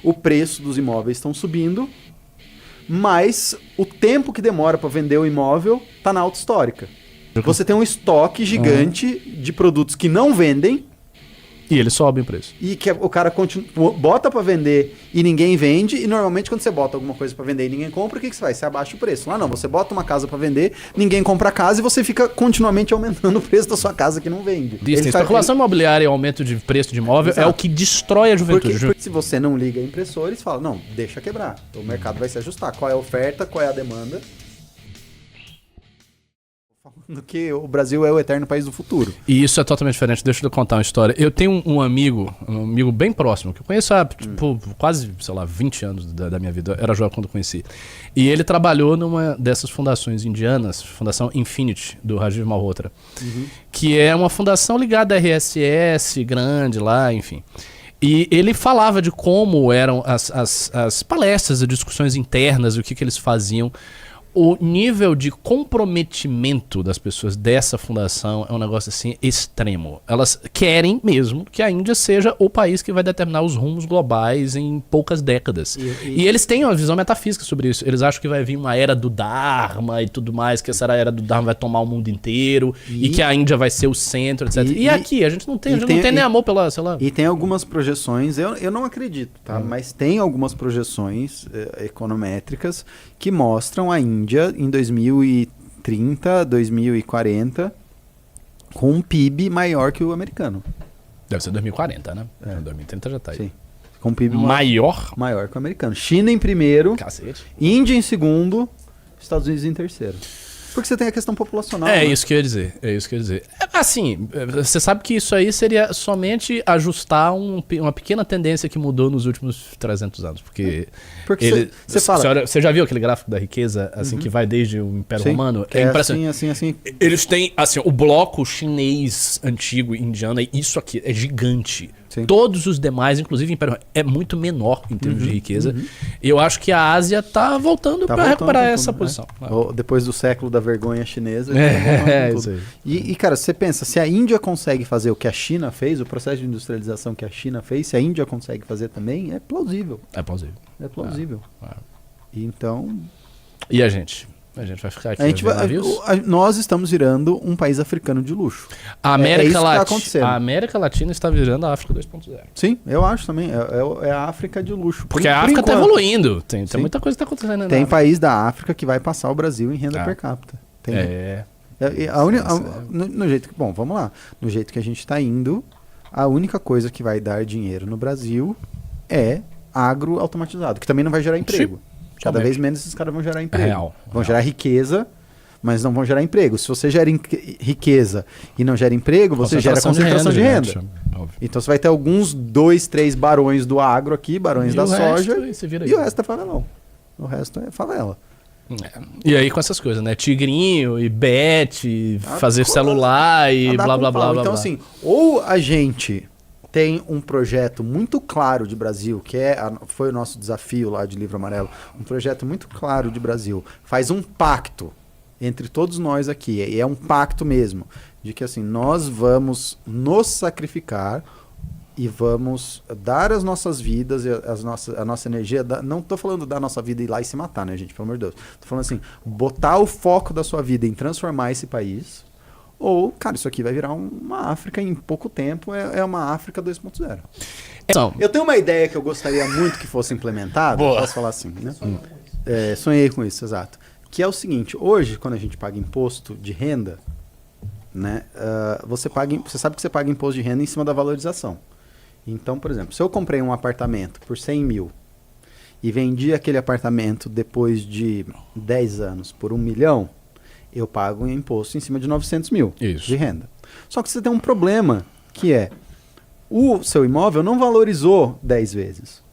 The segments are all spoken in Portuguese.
o preço dos imóveis estão subindo, mas o tempo que demora para vender o imóvel tá na alta histórica. Você tem um estoque gigante de produtos que não vendem. E ele sobe o preço. E que o cara bota para vender e ninguém vende. E normalmente quando você bota alguma coisa para vender e ninguém compra, o que você faz? Você abaixa o preço. Lá não, você bota uma casa para vender, ninguém compra a casa e você fica continuamente aumentando o preço da sua casa que não vende. Especulação imobiliária e aumento de preço de imóvel é o que destrói a juventude. Porque se você não liga impressores, fala, não, deixa quebrar. O mercado vai se ajustar. Qual é a oferta, qual é a demanda? Do que o Brasil é o eterno país do futuro. E isso é totalmente diferente. Deixa eu contar uma história. Eu tenho um amigo bem próximo, que eu conheço há quase, sei lá, 20 anos da minha vida. Era jovem quando eu conheci. E ele trabalhou numa dessas fundações indianas, Fundação Infinity, do Rajiv Malhotra, que é uma fundação ligada à RSS, grande lá, enfim. E ele falava de como eram as palestras, as discussões internas, o que eles faziam. O nível de comprometimento das pessoas dessa fundação é um negócio assim extremo. Elas querem mesmo que a Índia seja o país que vai determinar os rumos globais em poucas décadas. E eles têm uma visão metafísica sobre isso. Eles acham que vai vir uma era do Dharma e tudo mais, que essa era do Dharma vai tomar o mundo inteiro e que a Índia vai ser o centro, etc. E aqui, a gente não tem nem amor pela, sei lá... E tem algumas projeções, eu não acredito, tá? Mas tem algumas projeções econométricas que mostram a Índia em 2030, 2040 com um PIB maior que o americano. Deve ser 2040, né? 2030 já tá aí. Sim. Com um PIB maior que o americano. China em primeiro, cacete. Índia em segundo, Estados Unidos em terceiro. Porque você tem a questão populacional. É, né? Isso que eu ia dizer. Assim, você sabe que isso aí seria somente ajustar uma pequena tendência que mudou nos últimos 300 anos. Porque você fala... Você já viu aquele gráfico da riqueza, assim, que vai desde o Império Romano? É impressionante. Assim. Eles têm, assim, o bloco chinês antigo, indiano, isso aqui é gigante. Sim. Todos os demais, inclusive o Império é muito menor em termos de riqueza. E eu acho que a Ásia está voltando para recuperar essa posição. Depois do século da vergonha chinesa. Isso aí. E, cara, você pensa, se a Índia consegue fazer o que a China fez, o processo de industrialização que a China fez, se a Índia consegue fazer também, é plausível. É plausível. Então... E a gente? A gente vai ficar aqui. Nós estamos virando um país africano de luxo. A América Latina está virando a África 2.0. Sim, eu acho também. É a África de luxo. Porque a África está evoluindo. Tem muita coisa que está acontecendo. Tem país da África que vai passar o Brasil em renda per capita. No jeito que... Bom, vamos lá. No jeito que a gente está indo, a única coisa que vai dar dinheiro no Brasil é agro automatizado, que também não vai gerar emprego. Cada vez menos esses caras vão gerar emprego. Vão gerar riqueza, mas não vão gerar emprego. Se você gera riqueza e não gera emprego, você gera concentração de renda. Então você vai ter alguns 2, 3 barões do agro aqui, barões da soja, e o resto é favelão. O resto é favela. E aí com essas coisas, né? Tigrinho e bet, fazer celular e blá blá blá. Então assim, ou a gente... tem um projeto muito claro de Brasil, que foi o nosso desafio lá de Livro Amarelo, um projeto muito claro de Brasil, faz um pacto entre todos nós aqui, e é um pacto mesmo, de que assim, nós vamos nos sacrificar e vamos dar as nossas vidas, a nossa energia, não estou falando da nossa vida ir lá e se matar, né, gente, pelo amor de Deus, estou falando assim, botar o foco da sua vida em transformar esse país. Ou, cara, isso aqui vai virar uma África em pouco tempo, é uma África 2.0. Eu tenho uma ideia que eu gostaria muito que fosse implementada, posso falar assim, né? Sonhei com isso, exato. Que é o seguinte, hoje, quando a gente paga imposto de renda, né, você sabe que você paga imposto de renda em cima da valorização. Então, por exemplo, se eu comprei um apartamento por 100 mil e vendi aquele apartamento depois de 10 anos por 1 milhão, eu pago um imposto em cima de 900 mil de renda. Só que você tem um problema, que é o seu imóvel não valorizou 10 vezes.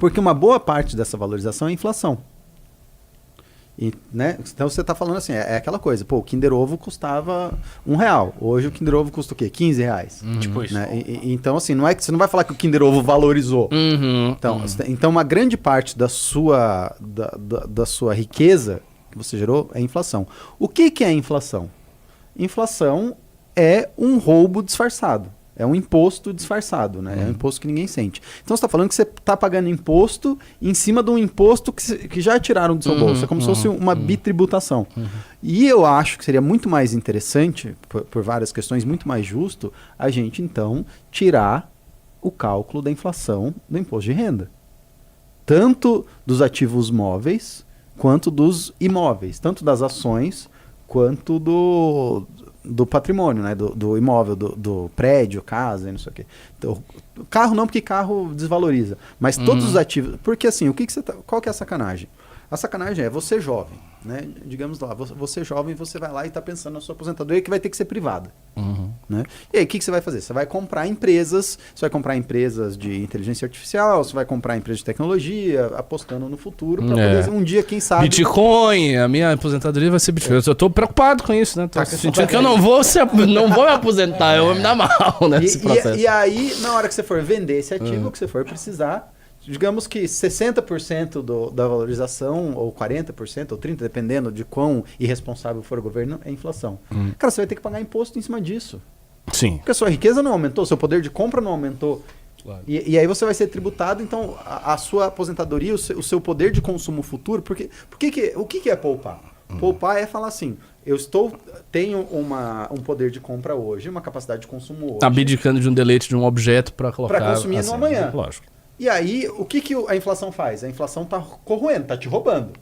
Porque uma boa parte dessa valorização é inflação. E, né? Então você está falando assim, é aquela coisa, o Kinder Ovo custava R$1. Hoje o Kinder Ovo custa o quê? R$15. Tipo isso. Né? Então assim, não é que você não vai falar que o Kinder Ovo valorizou. Então uma grande parte da sua riqueza que você gerou é inflação. O que é inflação? Inflação é um roubo disfarçado. É um imposto disfarçado, né? É um imposto que ninguém sente. Então você está falando que você está pagando imposto em cima de um imposto que já tiraram do seu bolso. É como se fosse uma bitributação. E eu acho que seria muito mais interessante, por várias questões, muito mais justo, a gente então tirar o cálculo da inflação do imposto de renda. Tanto dos ativos móveis quanto dos imóveis. Tanto das ações quanto do patrimônio, né? Do imóvel, do prédio, casa e não sei o quê. Então, carro não, porque carro desvaloriza. Mas todos os ativos... Porque assim, qual que é a sacanagem? A sacanagem é você jovem, né? Digamos lá, você jovem, você vai lá e está pensando na sua aposentadoria que vai ter que ser privada. Né? E aí, o que você vai fazer? Você vai comprar empresas de inteligência artificial, você vai comprar empresas de tecnologia, apostando no futuro para poder um dia, quem sabe... Bitcoin, a minha aposentadoria vai ser Bitcoin. Eu tô preocupado com isso, né? Tô sentindo que eu não vou me aposentar, eu vou me dar mal nesse processo. E aí, na hora que você for vender esse ativo, que você for precisar... Digamos que 60% da valorização, ou 40%, ou 30%, dependendo de quão irresponsável for o governo, é inflação. Cara, você vai ter que pagar imposto em cima disso. Sim. Porque a sua riqueza não aumentou, seu poder de compra não aumentou. Claro. E aí você vai ser tributado, então a sua aposentadoria, o seu poder de consumo futuro, o que é poupar? Poupar é falar assim, tenho um poder de compra hoje, uma capacidade de consumo hoje. Abdicando de um deleite de um objeto para colocar... Para consumir no amanhã. Lógico. E aí, o que a inflação faz? A inflação está corroendo, está te roubando,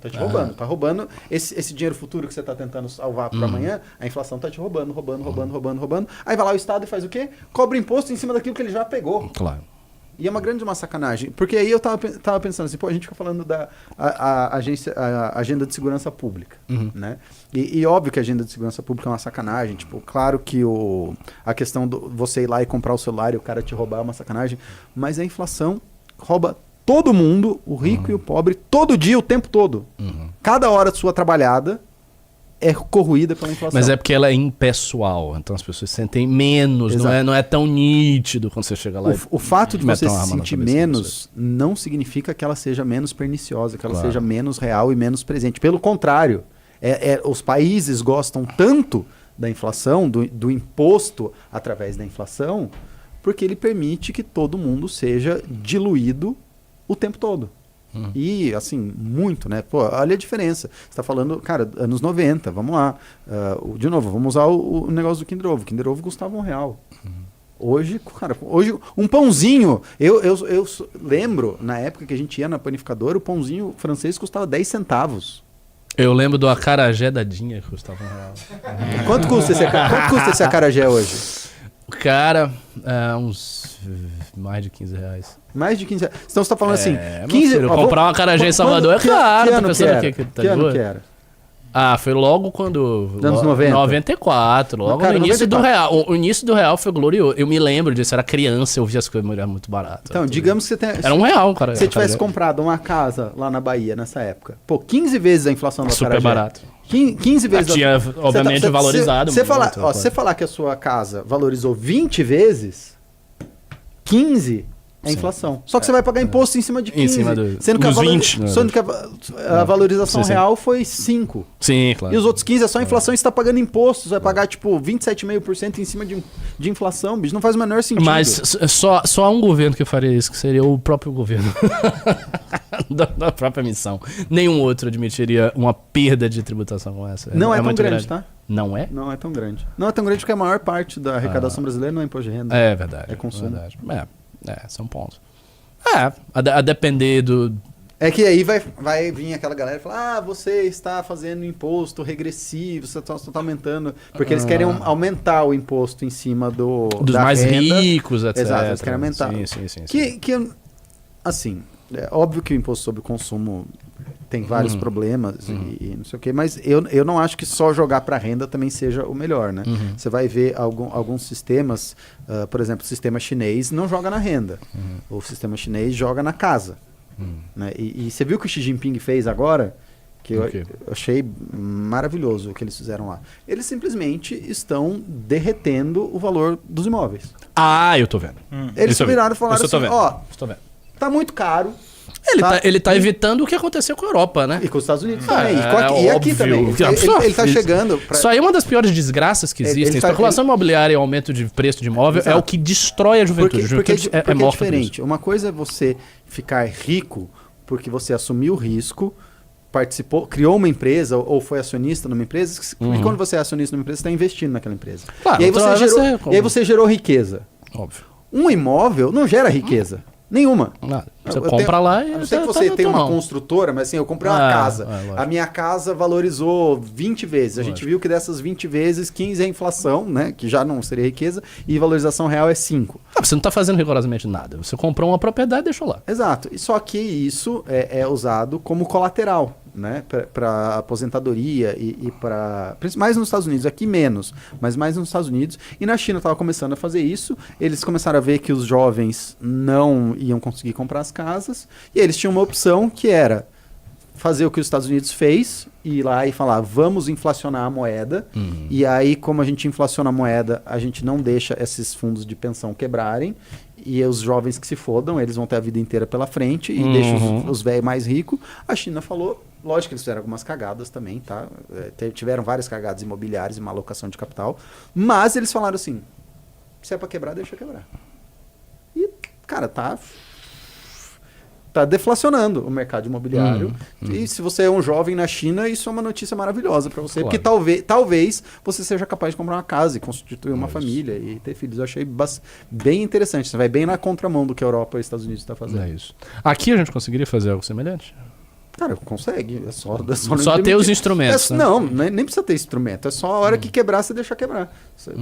está roubando esse dinheiro futuro que você está tentando salvar para amanhã, a inflação está te roubando. Aí vai lá o Estado e faz o quê? Cobra imposto em cima daquilo que ele já pegou. Claro. E é uma grande sacanagem, porque aí eu tava pensando assim, a gente fica falando da agenda de segurança pública, né? E óbvio que a agenda de segurança pública é uma sacanagem, tipo, claro que a questão do você ir lá e comprar o celular e o cara te roubar é uma sacanagem, mas a inflação rouba todo mundo, o rico e o pobre, todo dia, o tempo todo. Cada hora de sua trabalhada é corroída pela inflação. Mas é porque ela é impessoal, então as pessoas sentem menos, não é tão nítido quando você chega lá. O fato de você se sentir menos não significa que ela seja menos perniciosa, que ela seja menos real e menos presente. Pelo contrário, os países gostam tanto da inflação, do imposto através da inflação, porque ele permite que todo mundo seja diluído o tempo todo. E, assim, muito, né? Pô, olha a diferença. Você está falando, cara, anos 90, vamos lá. De novo, vamos usar o negócio do Kinder Ovo. Kinder Ovo custava R$1. Hoje, cara, um pãozinho... Eu lembro, na época que a gente ia na panificadora, o pãozinho francês custava 10 centavos. Eu lembro do acarajé da Dinha, que custava R$1. Quanto custa esse acarajé hoje? Cara, uns mais de R$15. Mais de 15 reais. Então você está falando assim... 15, filho, comprar um acarajé em Salvador é caro. Que ano que era? Foi logo quando... Anos 90? 94, logo no início 94. Do real. O início do real foi glorioso. Eu me lembro disso, era criança, eu via as coisas, era muito barato. Então, digamos que você tem... Era R$1, cara. Se você tivesse comprado uma casa lá na Bahia nessa época, 15 vezes a inflação do acarajé. Super barato. 15 vezes... Tinha, obviamente, valorizado. Você falar que a sua casa valorizou 20 vezes, 15... É inflação. Só que você vai pagar imposto em cima de 15. Em cima sendo que a valorização real foi 5. Sim, claro. E os outros 15 é só inflação e você está pagando impostos. Você vai pagar, tipo, 27,5% em cima de inflação, bicho. Não faz o menor sentido. Mas só há um governo que faria isso, que seria o próprio governo. da própria missão. Nenhum outro admitiria uma perda de tributação como essa. Não é tão grande, tá? Não é? Não é tão grande. Não é tão grande porque a maior parte da arrecadação brasileira não é imposto de renda. É verdade. É consumo. Verdade. São pontos. A depender do... É que aí vai vir aquela galera e falar, você está fazendo imposto regressivo, você está aumentando... Porque eles querem aumentar o imposto em cima dos mais renda. Ricos, etc. Exato, eles querem aumentar. Sim. Que, assim, é óbvio que o imposto sobre o consumo tem vários problemas e não sei o quê, mas eu não acho que só jogar para renda também seja o melhor, né? Você vai ver alguns sistemas, por exemplo, o sistema chinês não joga na renda, o sistema chinês joga na casa. Né? E você viu o que o Xi Jinping fez agora? Que eu achei maravilhoso o que eles fizeram lá. Eles simplesmente estão derretendo o valor dos imóveis. Eu tô vendo. Eles viraram e falaram assim, tá muito caro. Ele tá evitando o que aconteceu com a Europa, né? E com os Estados Unidos também. E aqui também. Ele tá chegando... Isso aí é uma das piores desgraças que existem. Especulação imobiliária e aumento de preço de imóvel é o que destrói a juventude. Porque é diferente. Uma coisa é você ficar rico porque você assumiu o risco, participou, criou uma empresa ou foi acionista numa empresa. E quando você é acionista numa empresa, você está investindo naquela empresa. Claro, e aí você gerou riqueza. Óbvio. Um imóvel não gera riqueza. Nenhuma. Você compra lá e... A não ser que você tenha uma construtora, mas assim, eu comprei uma casa. A minha casa valorizou 20 vezes. A gente viu que dessas 20 vezes, 15 é inflação, né? Que já não seria riqueza. E valorização real é 5. Você não está fazendo rigorosamente nada. Você comprou uma propriedade e deixou lá. Exato. Só que isso é usado como colateral, né? Para aposentadoria e para... Mais nos Estados Unidos, aqui menos, mas mais nos Estados Unidos. E na China estava começando a fazer isso. Eles começaram a ver que os jovens não iam conseguir comprar as casas. E eles tinham uma opção que era fazer o que os Estados Unidos fez, ir lá e falar, vamos inflacionar a moeda. E aí, como a gente inflaciona a moeda, a gente não deixa esses fundos de pensão quebrarem. E os jovens que se fodam, eles vão ter a vida inteira pela frente e deixam os velhos mais ricos. A China falou, lógico que eles fizeram algumas cagadas também, tá? Tiveram várias cagadas imobiliárias e uma alocação de capital. Mas eles falaram assim, se é pra quebrar, deixa quebrar. E, cara, tá deflacionando o mercado imobiliário. E se você é um jovem na China, isso é uma notícia maravilhosa para você, porque talvez você seja capaz de comprar uma casa e constituir uma família e ter filhos. Eu achei bem interessante. Você vai bem na contramão do que a Europa e os Estados Unidos estão fazendo. É isso. Aqui a gente conseguiria fazer algo semelhante? Cara, consegue. É só ter os instrumentos. Né? Não, nem precisa ter instrumento. É só a hora que quebrar, você deixa quebrar.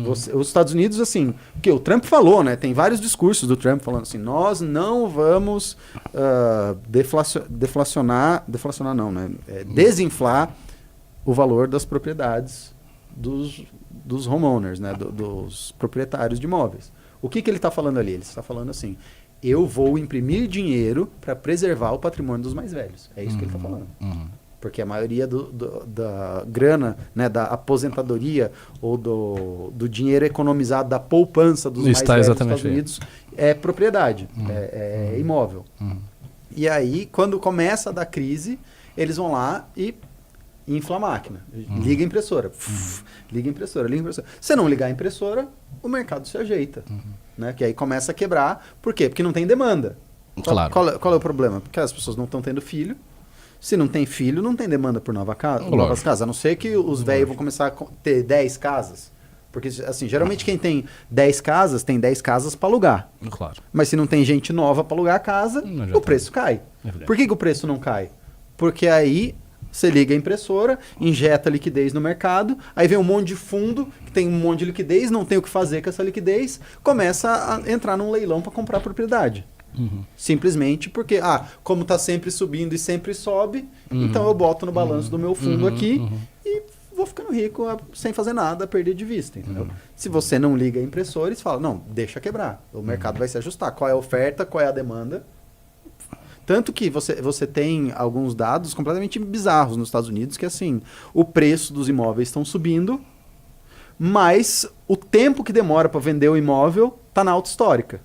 Os Estados Unidos, assim, que o Trump falou, né? Tem vários discursos do Trump falando assim, nós não vamos desinflar o valor das propriedades dos homeowners, né? Dos proprietários de imóveis. O que ele está falando ali? Ele está falando assim, eu vou imprimir dinheiro para preservar o patrimônio dos mais velhos. É isso que ele está falando. Porque a maioria da grana, né, da aposentadoria ou do dinheiro economizado da poupança dos mais velhos dos Estados Unidos é propriedade, é imóvel. E aí, quando começa a dar crise, eles vão lá e infla a máquina. Liga a impressora. Liga a impressora. Se não ligar a impressora, o mercado se ajeita. Né? Que aí começa a quebrar. Por quê? Porque não tem demanda. Claro. Qual é o problema? Porque as pessoas não estão tendo filho. Se não tem filho, não tem demanda por novas casas. A não ser que os velhos vão começar a ter 10 casas. Porque, assim, geralmente quem tem 10 casas, tem 10 casas para alugar. Claro. Mas se não tem gente nova para alugar a casa, o preço cai. Por que o preço não cai? Porque aí você liga a impressora, injeta liquidez no mercado, aí vem um monte de fundo que tem um monte de liquidez, não tem o que fazer com essa liquidez, começa a entrar num leilão para comprar a propriedade. Simplesmente porque, como está sempre subindo e sempre sobe, então eu boto no balanço do meu fundo aqui e vou ficando rico sem fazer nada, perder de vista, entendeu? Se você não liga a impressora, eles falam, não, deixa quebrar, o mercado vai se ajustar. Qual é a oferta, qual é a demanda? Tanto que você tem alguns dados completamente bizarros nos Estados Unidos, que assim, o preço dos imóveis estão subindo, mas o tempo que demora para vender o imóvel está na alta histórica.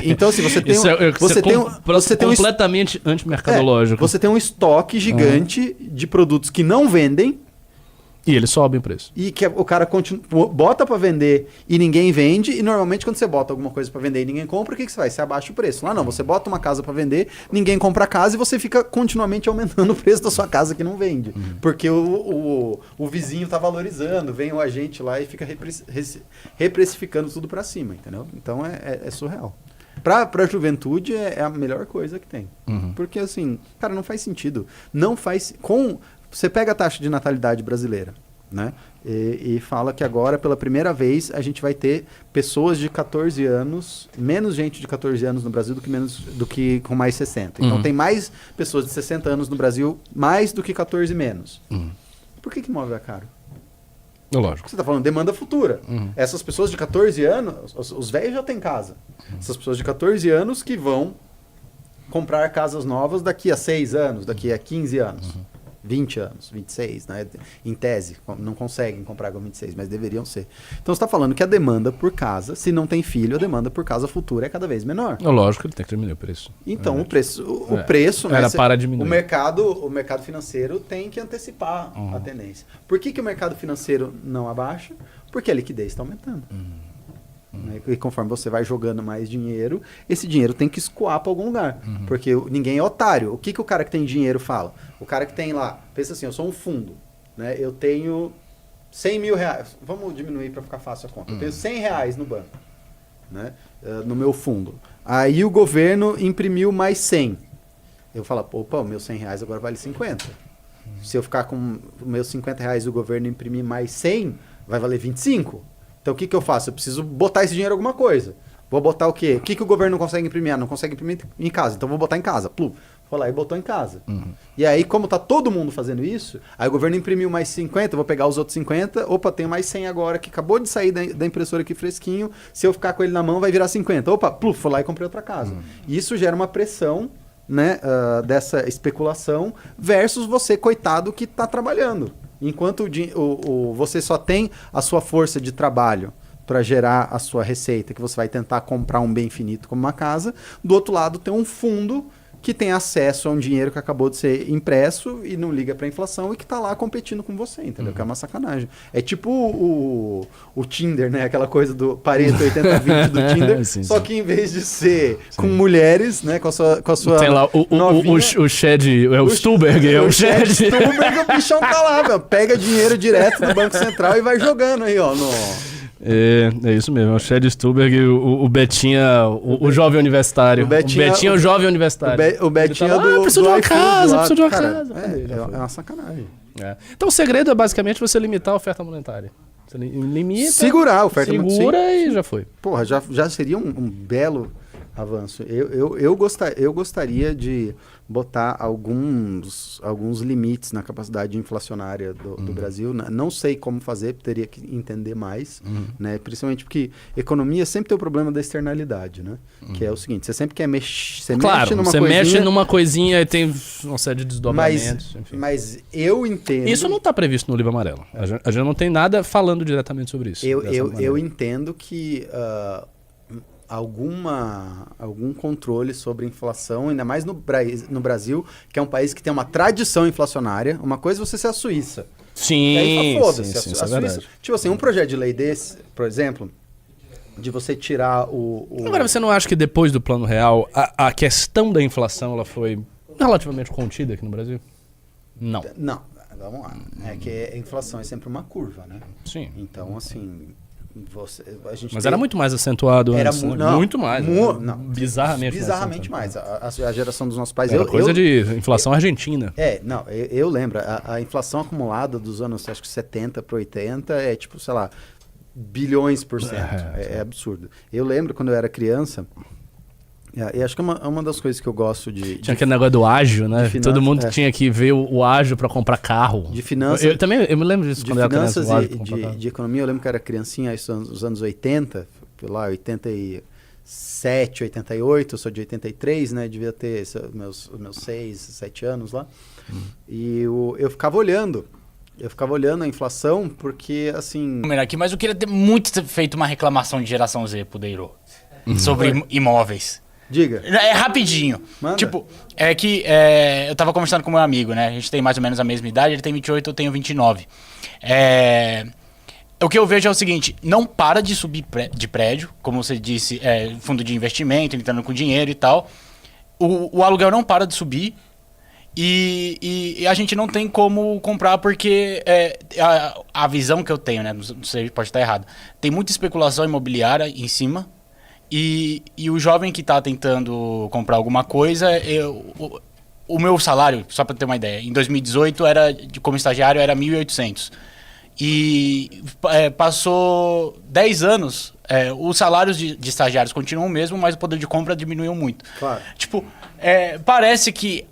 Então, se você tem completamente antimercadológico. Você tem um estoque gigante de produtos que não vendem. E eles sobem o preço. E que o cara bota para vender e ninguém vende. E normalmente quando você bota alguma coisa para vender e ninguém compra, o que você faz? Você abaixa o preço. Lá não, você bota uma casa para vender, ninguém compra a casa e você fica continuamente aumentando o preço da sua casa que não vende. Porque o vizinho tá valorizando, vem o agente lá e fica reprecificando tudo para cima, entendeu? Então é surreal. Pra juventude é a melhor coisa que tem. Porque assim, cara, não faz sentido. Não faz... Você pega a taxa de natalidade brasileira, né? E fala que agora, pela primeira vez, a gente vai ter pessoas de 14 anos, menos gente de 14 anos no Brasil do que com mais 60. Então tem mais pessoas de 60 anos no Brasil, mais do que 14 menos. Por que imóvel é caro? Lógico. Você está falando demanda futura. Essas pessoas de 14 anos, os velhos já têm casa. Essas pessoas de 14 anos que vão comprar casas novas daqui a 6 anos, daqui a 15 anos. 20 anos, 26, né? Em tese, não conseguem comprar com 26, mas deveriam ser. Então você está falando que a demanda por casa, se não tem filho, a demanda por casa futura é cada vez menor. É lógico que ele tem que diminuir o preço. Então o preço, né, era para diminuir. O mercado financeiro tem que antecipar a tendência. Por que o mercado financeiro não abaixa? Porque a liquidez está aumentando. Né? E conforme você vai jogando mais dinheiro, esse dinheiro tem que escoar para algum lugar. Porque ninguém é otário. O que o cara que tem dinheiro fala? O cara que tem lá, pensa assim, eu sou um fundo, né? Eu tenho 100 mil reais. Vamos diminuir para ficar fácil a conta. Eu tenho 100 reais no banco, né? No meu fundo. Aí o governo imprimiu mais 100. Eu falo, opa, meus 100 reais agora vale 50. Se eu ficar com meus 50 reais e o governo imprimir mais 100, vai valer 25. Então o que eu faço? Eu preciso botar esse dinheiro em alguma coisa. Vou botar o quê? O que o governo não consegue imprimir? Ah, não consegue imprimir em casa, então vou botar em casa. Plum. Foi lá e botou em casa. E aí, como tá todo mundo fazendo isso, aí o governo imprimiu mais 50, vou pegar os outros 50, opa, tenho mais 100 agora, que acabou de sair da impressora aqui fresquinho, se eu ficar com ele na mão vai virar 50. Opa, pluf, foi lá e comprei outra casa. E isso gera uma pressão, né, dessa especulação versus você, coitado, que está trabalhando. Enquanto você só tem a sua força de trabalho para gerar a sua receita, que você vai tentar comprar um bem finito como uma casa, do outro lado tem um fundo que tem acesso a um dinheiro que acabou de ser impresso e não liga para a inflação e que está lá competindo com você, entendeu? Que é uma sacanagem. É tipo o Tinder, né? Aquela coisa do Pareto 80-20 do Tinder, sim, só que em vez de ser com mulheres, né? Com a sua tem lá o Shed, o Stuhlberg, o Shed Stuhlberg, o bichão tá lá, meu. Pega dinheiro direto do Banco Central e vai jogando aí, ó, É isso mesmo, o Shed Stuhlberg, o Betinha, o jovem universitário. O Betinha é o jovem universitário. O Betinha tá lá, precisa de uma casa, precisa de uma casa. É uma sacanagem. Então o segredo é basicamente você limitar a oferta monetária. Você limita, segurar a oferta monetária. Segura e já foi. Porra, já seria um belo avanço. Eu gostaria de botar alguns limites na capacidade inflacionária do Brasil. Não sei como fazer, teria que entender mais, né? Principalmente porque economia sempre tem o problema da externalidade, né? Que é o seguinte, você sempre quer mexer, você mexe numa coisinha e tem uma série de desdobramentos. Mas eu entendo... Isso não está previsto no livro amarelo. A gente não tem nada falando diretamente sobre isso. Eu entendo que... algum controle sobre inflação, ainda mais no Brasil, que é um país que tem uma tradição inflacionária. Uma coisa é você ser a Suíça. Sim, e aí, foda-se. Isso é verdade. Tipo assim, um projeto de lei desse, por exemplo, de você tirar Agora, você não acha que depois do Plano Real, a questão da inflação ela foi relativamente contida aqui no Brasil? Não. Não, vamos lá. É que a inflação é sempre uma curva, né? Sim. Então, assim... Mas era muito mais acentuado antes, muito mais. Não, bizarramente mais. A geração dos nossos pais... Era coisa de inflação argentina. Eu lembro. A inflação acumulada dos anos, acho que 70 para 80 é tipo, sei lá, bilhões por cento. É absurdo. Eu lembro quando eu era criança... E acho que é uma das coisas que eu gosto de... Tinha aquele negócio do ágio, né? Todo mundo tinha que ver o ágio para comprar carro. De finanças... Eu me lembro disso quando eu era criança. De economia, eu lembro que eu era criancinha, isso nos anos 80, lá, 87, 88, eu sou de 83, né? Devia ter meus 6, 7 anos lá. E eu ficava olhando. Eu ficava olhando a inflação porque, assim... Aqui, mas eu queria ter muito feito uma reclamação de geração Z pro Deiro sobre imóveis. Diga. É rapidinho. Manda. Tipo, é que eu tava conversando com meu amigo, né? A gente tem mais ou menos a mesma idade, ele tem 28, eu tenho 29. O que eu vejo é o seguinte, não para de subir de prédio, como você disse, fundo de investimento, entrando com dinheiro e tal. O aluguel não para de subir e a gente não tem como comprar porque a visão que eu tenho, né? Não sei, pode estar errado. Tem muita especulação imobiliária em cima. E o jovem que está tentando comprar alguma coisa, o meu salário, só para ter uma ideia, em 2018 como estagiário era 1.800. E passou 10 anos, os salários de estagiários continuam o mesmo, mas o poder de compra diminuiu muito. Claro. Tipo, parece que...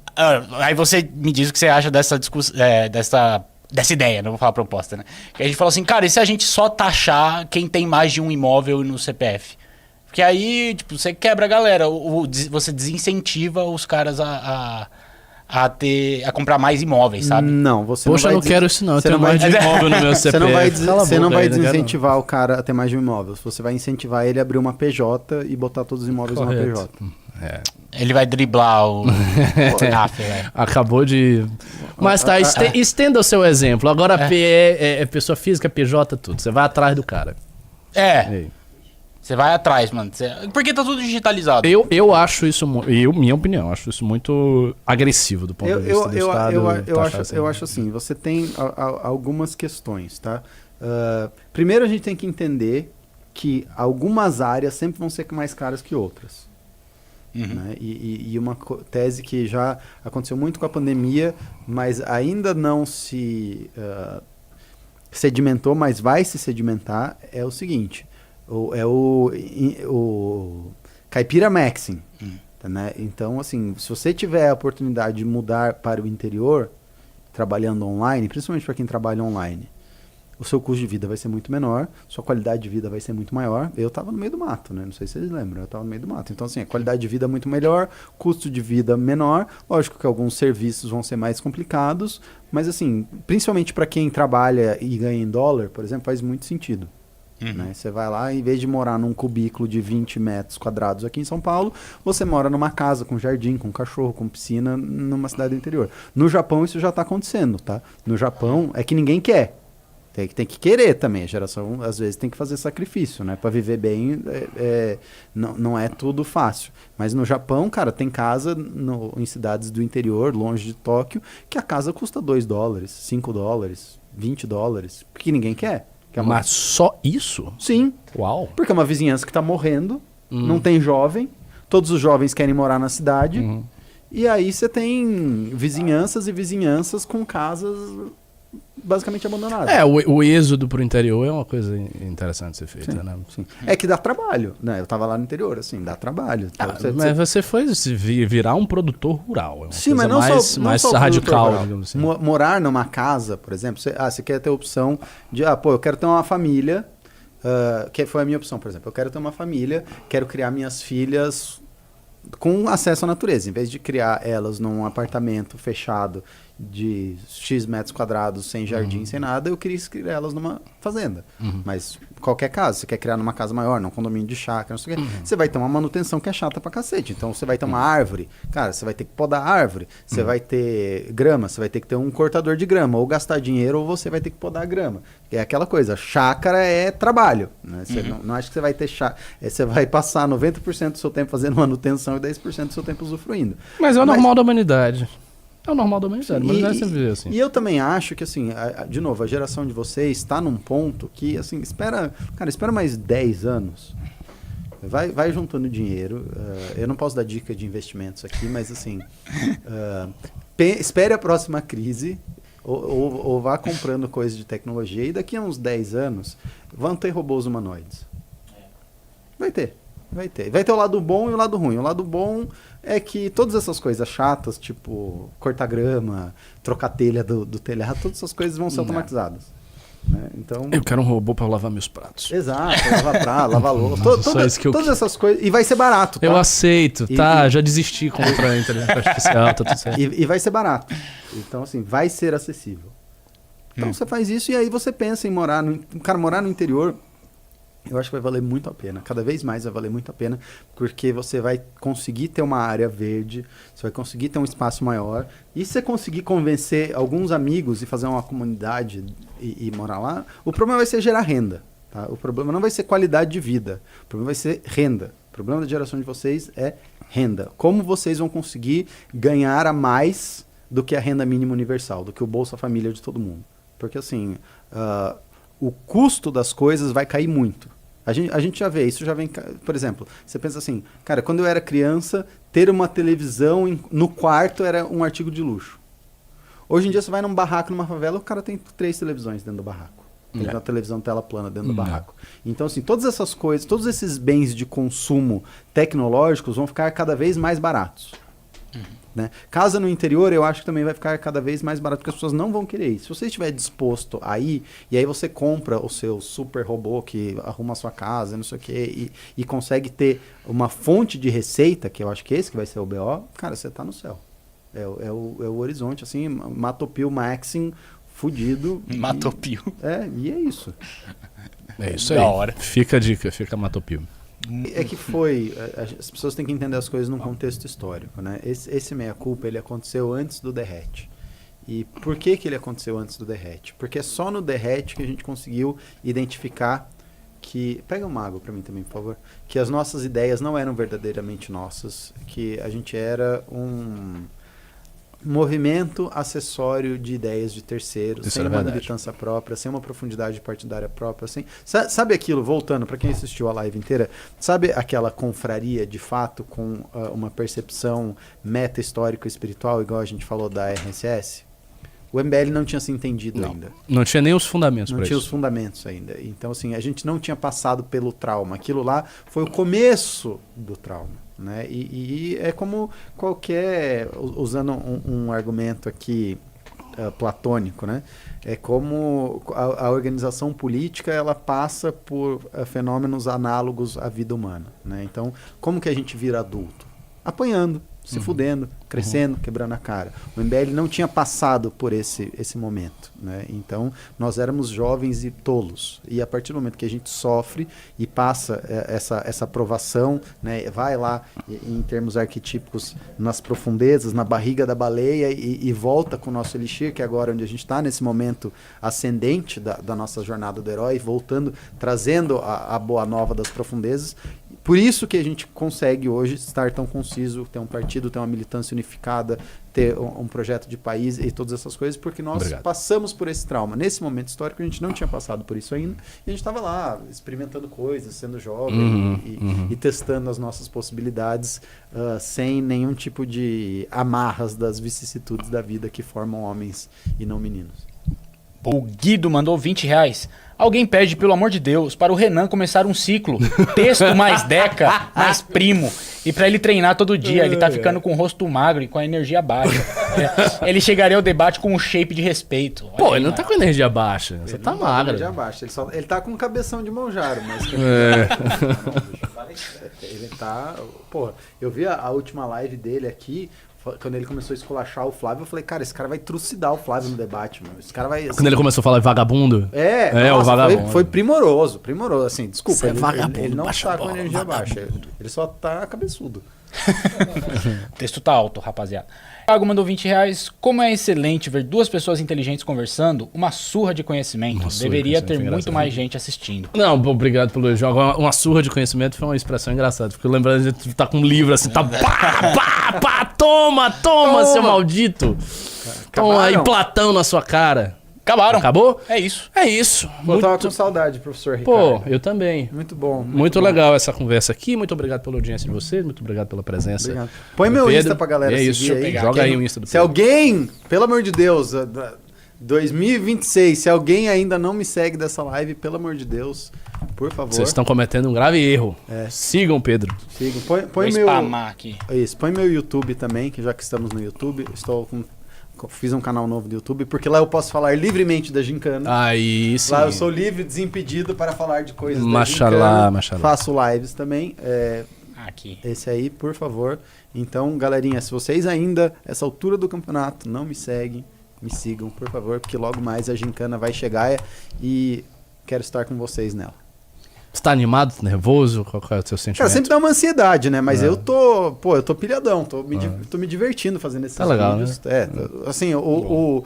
aí você me diz o que você acha dessa discussão, dessa ideia, não vou falar proposta, né? Que a gente fala assim, cara, e se a gente só taxar quem tem mais de um imóvel no CPF? Porque aí, tipo, você quebra a galera, você desincentiva os caras a a comprar mais imóveis, sabe? Não, você Poxa, não eu vai não quero isso não. Eu você tenho não vai mais de imóvel no meu CPF. Você não vai Cala a boca aí, não quero não. desincentivar o cara a ter mais de um imóvel. Você vai incentivar ele a abrir uma PJ e botar todos os imóveis numa Correto. PJ. É. Ele vai driblar o CAF, velho. Acabou de... Mas tá, estenda o seu exemplo. Agora é pessoa física, PJ, tudo. Você vai atrás do cara. É, você vai atrás, mano. Porque tá tudo digitalizado. Eu acho isso... minha opinião, acho isso muito agressivo do ponto de vista do Estado. Eu acho assim, você tem algumas questões, tá? Primeiro a gente tem que entender que algumas áreas sempre vão ser mais caras que outras. Né? E uma tese que já aconteceu muito com a pandemia, mas ainda não se sedimentou, mas vai se sedimentar, é o seguinte, o Caipira Maxim. Né? Então, assim, se você tiver a oportunidade de mudar para o interior, trabalhando online, principalmente para quem trabalha online, o seu custo de vida vai ser muito menor, sua qualidade de vida vai ser muito maior. Eu estava no meio do mato, né? Não sei se vocês lembram, eu estava no meio do mato. Então, assim, a qualidade de vida é muito melhor, custo de vida menor. Lógico que alguns serviços vão ser mais complicados, mas, assim, principalmente para quem trabalha e ganha em dólar, por exemplo, faz muito sentido. Né? Você vai lá, em vez de morar num cubículo de 20 metros quadrados aqui em São Paulo, você mora numa casa com jardim, com cachorro, com piscina, numa cidade do interior. No Japão isso já está acontecendo, tá? No Japão é que ninguém quer. Tem que querer também. A geração, às vezes, tem que fazer sacrifício, né? Para viver bem, não é tudo fácil. Mas no Japão, cara, tem casa em cidades do interior, longe de Tóquio, que a casa custa $2, $5, $20, porque ninguém quer. Mas só isso? Sim. Uau. Porque é uma vizinhança que está morrendo, não tem jovem, todos os jovens querem morar na cidade, e aí você tem vizinhanças e vizinhanças com casas basicamente abandonadas. O êxodo pro interior é uma coisa interessante de ser feita, Sim, né? sim. É que dá trabalho, né? Eu tava lá no interior, assim, dá trabalho. Mas você foi virar um produtor rural. É uma Sim, coisa mas mais só radical, rural. digamos assim. Morar numa casa, por exemplo, você quer ter a opção de, eu quero ter uma família, que foi a minha opção, por exemplo. Eu quero ter uma família, quero criar minhas filhas com acesso à natureza. Em vez de criar elas num apartamento fechado de X metros quadrados, sem jardim, sem nada, eu queria criar elas numa fazenda. Mas qualquer caso, você quer criar numa casa maior, num condomínio de chácara, não sei o quê, você vai ter uma manutenção que é chata pra cacete. Então você vai ter uma árvore, cara, você vai ter que podar a árvore, você vai ter grama, você vai ter que ter um cortador de grama, ou gastar dinheiro, ou você vai ter que podar a grama. É aquela coisa, chácara é trabalho, né? Você não acha que você vai ter chácara, você vai passar 90% do seu tempo fazendo manutenção e 10% do seu tempo usufruindo. Mas é o normal da humanidade. É o normal da humanidade, mas não é sempre assim. E eu também acho que, assim, de novo, a geração de vocês está num ponto que, assim, espera mais 10 anos. Vai juntando dinheiro. Eu não posso dar dica de investimentos aqui, mas, assim, espere a próxima crise ou vá comprando coisas de tecnologia e daqui a uns 10 anos vão ter robôs humanoides. Vai ter. Vai ter o lado bom e o lado ruim. O lado bom é que todas essas coisas chatas, tipo cortar grama, trocar telha do telhado, todas essas coisas vão ser automatizadas. Né? Então, eu quero um robô para lavar meus pratos. Exato, lavar prato, lavar louça. Todas essas coisas. E vai ser barato. Tá? Eu aceito, já desisti contra a inteligência artificial, tá tudo certo. E vai ser barato. Então, assim, vai ser acessível. Então você faz isso e aí você pensa em morar no interior. Eu acho que vai valer muito a pena. Cada vez mais vai valer muito a pena, porque você vai conseguir ter uma área verde, você vai conseguir ter um espaço maior. E se você conseguir convencer alguns amigos e fazer uma comunidade e morar lá, o problema vai ser gerar renda. Tá? O problema não vai ser qualidade de vida, o problema vai ser renda. O problema da geração de vocês é renda. Como vocês vão conseguir ganhar a mais do que a renda mínima universal, do que o Bolsa Família de todo mundo. Porque assim, o custo das coisas vai cair muito. A gente já vê, isso já vem... Por exemplo, você pensa assim, cara, quando eu era criança, ter uma televisão no quarto era um artigo de luxo. Hoje em dia você vai num barraco, numa favela, o cara tem 3 televisões dentro do barraco. Tem uma televisão tela plana dentro do barraco. Então, assim, todas essas coisas, todos esses bens de consumo tecnológicos vão ficar cada vez mais baratos. Né? Casa no interior, eu acho que também vai ficar cada vez mais barato, porque as pessoas não vão querer ir. Se você estiver disposto a ir, e aí você compra o seu super robô que arruma a sua casa, não sei o quê, e consegue ter uma fonte de receita, que eu acho que esse que vai ser o BO, cara, você tá no céu. É o horizonte, assim, Matopio Maxim, fudido. Matopio. E é isso. É isso aí. Da hora. Fica a dica, fica Matopio. É que as pessoas têm que entender as coisas num contexto histórico, né? Esse meia-culpa, ele aconteceu antes do derrete. E por que ele aconteceu antes do derrete? Porque é só no derrete que a gente conseguiu identificar que... Pega uma água para mim também, por favor. Que as nossas ideias não eram verdadeiramente nossas, que a gente era um movimento acessório de ideias de terceiros, Isso sem é uma verdade. militância própria, sem uma profundidade partidária própria, sem... Sabe aquilo, voltando, para quem assistiu a live inteira, sabe aquela confraria de fato com uma percepção meta-histórico-espiritual, igual a gente falou da RSS? O MBL não tinha se entendido ainda. Não tinha nem os fundamentos Não para tinha isso. os fundamentos ainda. Então, assim, a gente não tinha passado pelo trauma. Aquilo lá foi o começo do trauma, né? E é como qualquer... Usando um argumento aqui platônico, né? É como a organização política, ela passa por fenômenos análogos à vida humana, né? Então, como que a gente vira adulto? Apanhando, se fudendo, crescendo, quebrando a cara. O MBL não tinha passado por esse momento, né? Então, nós éramos jovens e tolos. E a partir do momento que a gente sofre e passa essa provação, né? Vai lá, em termos arquetípicos, nas profundezas, na barriga da baleia e volta com o nosso elixir, que é agora onde a gente está, nesse momento ascendente da nossa jornada do herói, voltando, trazendo a boa nova das profundezas. Por isso que a gente consegue hoje estar tão conciso, ter um partido, ter uma militância unificada, ter um projeto de país e todas essas coisas, porque nós passamos por esse trauma. Nesse momento histórico, a gente não tinha passado por isso ainda, e a gente estava lá, experimentando coisas, sendo jovem e testando as nossas possibilidades, sem nenhum tipo de amarras das vicissitudes da vida que formam homens e não meninos. O Guido mandou R$20. Alguém pede, pelo amor de Deus, para o Renan começar um ciclo. Texto mais Deca, mais primo. E para ele treinar todo dia. Ele tá ficando com o rosto magro e com a energia baixa. Ele chegaria ao debate com um shape de respeito. Olha Pô, aí, ele não tá mano. com energia baixa. Você tá magro. De abaixo. Ele tá com um cabeção de monjaro, mas... Ele tá... Pô, eu vi a última live dele aqui, quando ele começou a esculachar o Flávio, eu falei, cara, esse cara vai trucidar o Flávio no debate, mano. Esse cara vai... Quando ele começou a falar vagabundo. Nossa, o vagabundo. Foi primoroso, assim, desculpa. Você é Ele vagabundo, não baixa tá a com bola, energia vagabundo. baixa. Ele só tá cabeçudo. O texto tá alto, rapaziada. Thiago mandou R$20. Como é excelente ver duas pessoas inteligentes conversando, uma surra de conhecimento. Uma surra de Deveria ter conhecimento, muito engraçado. mais gente assistindo. Não, obrigado pelo elogio. Agora, uma surra de conhecimento foi uma expressão engraçada. Fico lembrando de tá com um livro assim, tá pá, toma, seu maldito. Toma aí, Platão na sua cara. Acabaram. Acabou? É isso. É isso. Eu tava com saudade, professor Pô, Ricardo. eu também. Muito bom. Muito legal essa conversa aqui. Muito obrigado pela audiência de vocês. Muito obrigado pela presença. Obrigado. Põe do meu Pedro. Insta pra galera É isso, seguir aí. Joga aí o Insta do Se Pedro. alguém, pelo amor de Deus, 2026, se alguém ainda não me segue dessa live, pelo amor de Deus, por favor. Vocês estão cometendo um grave erro. Sigam o Pedro. Sigam. Vou Põe meu... spamar aqui. Isso, põe meu YouTube também, que já que estamos no YouTube, fiz um canal novo do YouTube, porque lá eu posso falar livremente da gincana. Aí sim. Lá eu sou livre, desimpedido para falar de coisas Mashallah, da gincana. mashallah. Faço lives também. Aqui. Esse aí, por favor. Então, galerinha, se vocês ainda, essa altura do campeonato, não me seguem, me sigam, por favor, porque logo mais a gincana vai chegar e quero estar com vocês nela. Você tá animado, nervoso? Qual é o seu sentimento? Cara, sempre dá uma ansiedade, né? Mas eu tô pilhadão, tô me divertindo fazendo esses Tá legal, vídeos. Assim, eu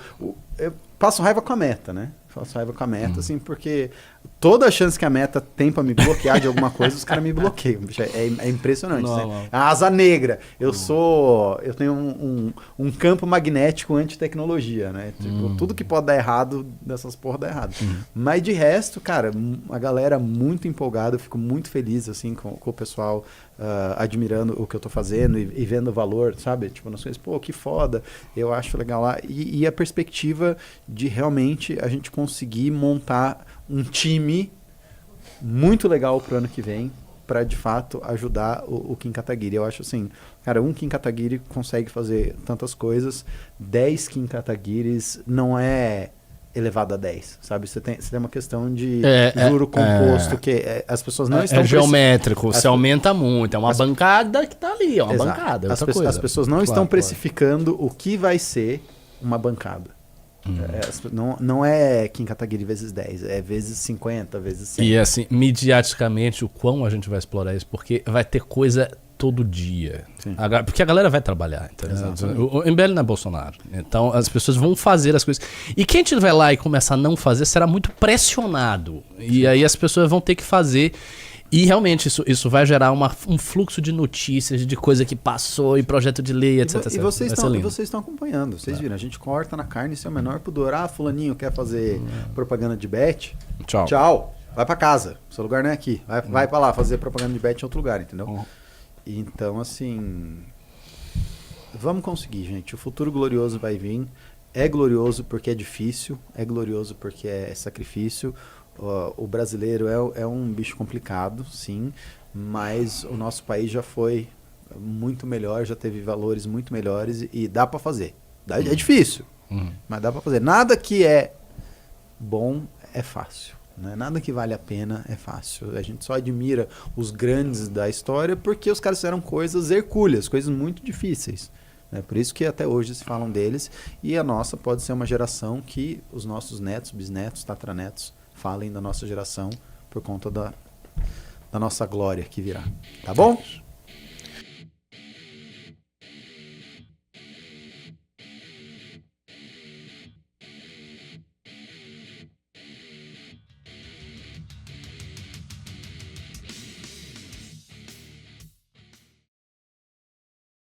passo raiva com a meta, né? Faço raiva com a meta, assim, porque toda a chance que a meta tem pra me bloquear de alguma coisa, os caras me bloqueiam. Bicho. É impressionante. Né? A asa negra. Eu tenho um campo magnético anti-tecnologia, né? Tipo, tudo que pode dar errado, dessas porra dá errado. Mas de resto, cara, a galera muito empolgada, eu fico muito feliz, assim, com o pessoal admirando o que eu tô fazendo e vendo o valor, sabe? Tipo, nas coisas, pô, que foda. Eu acho legal lá. E a perspectiva de realmente a gente conseguir montar um time muito legal pro ano que vem para de fato ajudar o Kim Kataguiri. Eu acho assim, cara, um Kim Kataguiri consegue fazer tantas coisas, 10 Kim Kataguiris não é elevado a 10, sabe? Você tem uma questão de É, juro composto, que as pessoas não estão... É geométrico, você aumenta muito. É uma bancada que tá ali, é uma Exato. bancada. É As, outra coisa. as pessoas não estão precificando o que vai ser uma bancada. Não é Kim Kataguiri vezes 10, é vezes 50, vezes 100. E assim, midiaticamente, o quão a gente vai explorar isso? Porque vai ter coisa todo dia. Porque a galera vai trabalhar. O MBL não é Bolsonaro. Então as pessoas vão fazer as coisas. E quem tiver lá e começar a não fazer será muito pressionado. E aí as pessoas vão ter que fazer. E realmente isso vai gerar um fluxo de notícias, de coisa que passou, e projeto de lei, etc. E vocês estão acompanhando. Vocês viram, a gente corta na carne sem o menor pudor. Ah, fulaninho quer fazer propaganda de bet? Tchau. Vai pra casa. Seu lugar não é aqui. Vai pra lá fazer propaganda de bet em outro lugar, entendeu? Então, assim... Vamos conseguir, gente. O futuro glorioso vai vir. É glorioso porque é difícil. É glorioso porque é sacrifício. O brasileiro é um bicho complicado, sim, mas o nosso país já foi muito melhor, já teve valores muito melhores e dá para fazer. É difícil, mas dá para fazer. Nada que é bom é fácil, né? Nada que vale a pena é fácil. A gente só admira os grandes da história porque os caras fizeram coisas hercúleas, coisas muito difíceis. Por isso que até hoje se falam deles, e a nossa pode ser uma geração que os nossos netos, bisnetos, tatranetos falem da nossa geração por conta da nossa glória que virá. Tá bom?